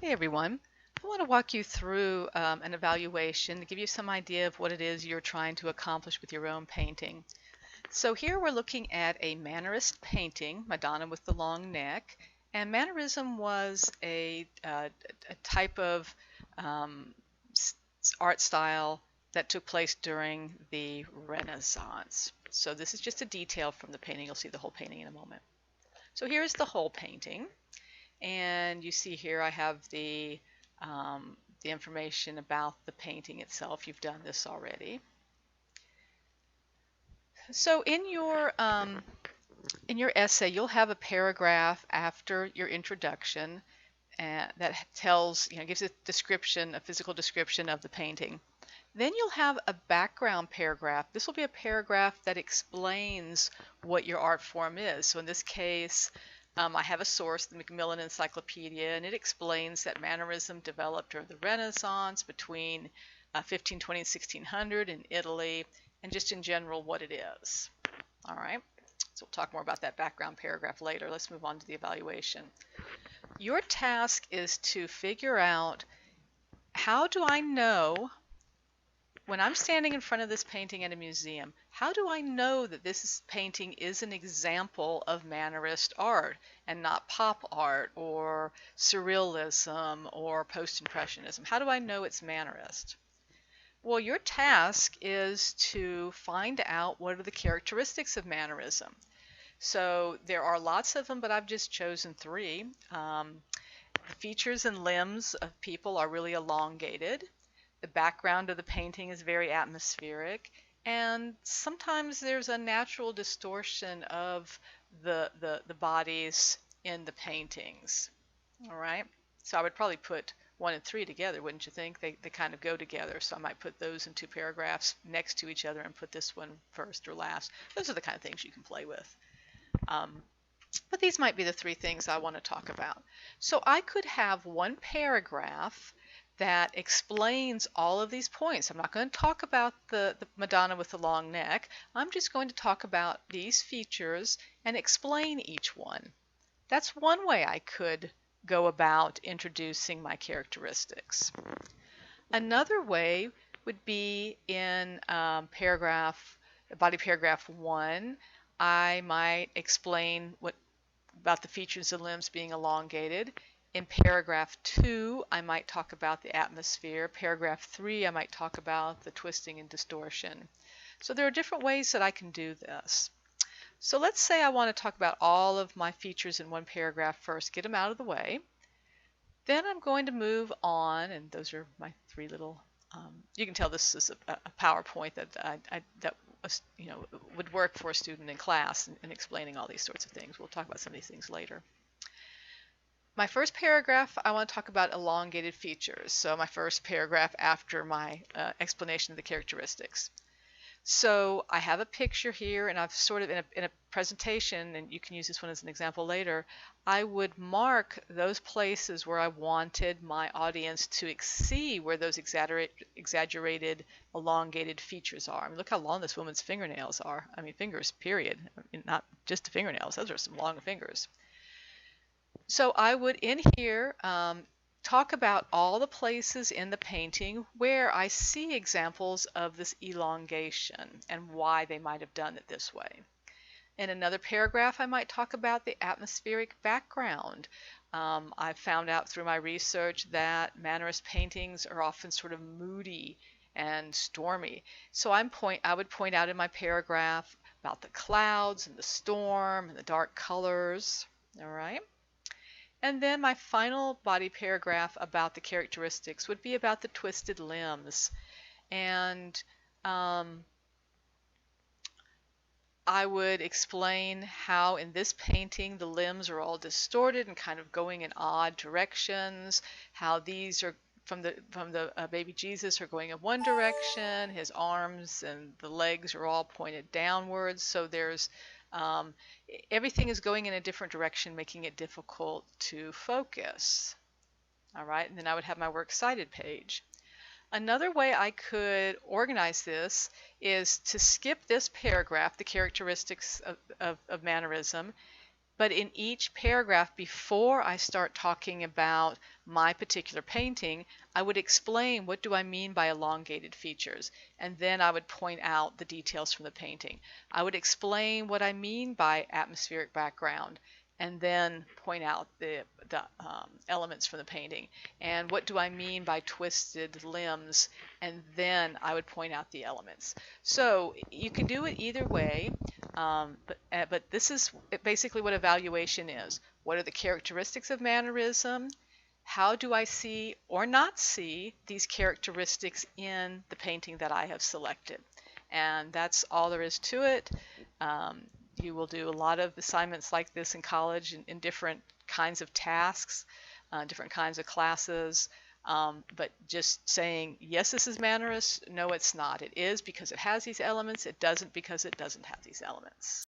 Hey everyone, I want to walk you through an evaluation to give you some idea of what it is you're trying to accomplish with your own painting. So here we're looking at a Mannerist painting, Madonna with the long neck, and Mannerism was a type of um, art style that took place during the Renaissance. So this is just a detail from the painting. You'll see the whole painting in a moment. So here's the whole painting. And you see here I have the information about the painting itself. You've done this already. So in your essay, you'll have a paragraph after your introduction that tells, gives a description, a physical description of the painting. Then you'll have a background paragraph. This will be a paragraph that explains what your art form is. So in this case, I have a source, the Macmillan Encyclopedia, and it explains that Mannerism developed during the Renaissance between 1520 and 1600 in Italy, and just in general what it is. All right, so we'll talk more about that background paragraph later. Let's move on to the evaluation. Your task is to figure out, how do I know, when I'm standing in front of this painting at a museum, how do I know that this painting is an example of Mannerist art and not pop art or surrealism or post-impressionism? How do I know it's Mannerist? Well, your task is to find out what are the characteristics of Mannerism. So there are lots of them, but I've just chosen three. The features and limbs of people are really elongated. The background of the painting is very atmospheric, and sometimes there's a natural distortion of the bodies in the paintings. All right, so I would probably put 1 and 3 together, wouldn't you think? They kind of go together, so I might put those in two paragraphs next to each other and put this one first or last. Those are the kind of things you can play with. But these might be the three things I want to talk about. So I could have one paragraph that explains all of these points. I'm not going to talk about the Madonna with the long neck. I'm just going to talk about these features and explain each one. That's one way I could go about introducing my characteristics. Another way would be in body paragraph 1. I might explain about the features and limbs being elongated. In paragraph 2, I might talk about the atmosphere. Paragraph 3, I might talk about the twisting and distortion. So there are different ways that I can do this. So let's say I want to talk about all of my features in one paragraph first, get them out of the way. Then I'm going to move on, and those are my three little, you can tell this is a PowerPoint that would work for a student in class in explaining all these sorts of things. We'll talk about some of these things later. My first paragraph, I want to talk about elongated features. So my first paragraph after my explanation of the characteristics. So I have a picture here, and I've sort of, in a presentation, and you can use this one as an example later, I would mark those places where I wanted my audience to see where those exaggerated, elongated features are. I mean, look how long this woman's fingernails are. I mean, fingers, period. I mean, not just the fingernails. Those are some long fingers. So I would, in here, talk about all the places in the painting where I see examples of this elongation and why they might have done it this way. In another paragraph, I might talk about the atmospheric background. I've found out through my research that Mannerist paintings are often sort of moody and stormy. So I would point out in my paragraph about the clouds and the storm and the dark colors. All right. And then my final body paragraph about the characteristics would be about the twisted limbs. And I would explain how in this painting the limbs are all distorted and kind of going in odd directions, how these are from the baby Jesus are going in one direction, his arms and the legs are all pointed downwards, so there's everything is going in a different direction, making it difficult to focus. All right, and then I would have my works cited page. Another way I could organize this is to skip this paragraph, the characteristics of Mannerism, But in each paragraph, before I start talking about my particular painting, I would explain what do I mean by elongated features, and then I would point out the details from the painting. I would explain what I mean by atmospheric background, and then point out the elements from the painting. And what do I mean by twisted limbs, and then I would point out the elements. So you can do it either way. But this is basically what evaluation is. What are the characteristics of mannerism? How do I see or not see these characteristics in the painting that I have selected? And that's all there is to it. You will do a lot of assignments like this in college in different kinds of tasks, different kinds of classes. But just saying, yes, this is mannerist, no, it's not. It is because it has these elements. It doesn't because it doesn't have these elements.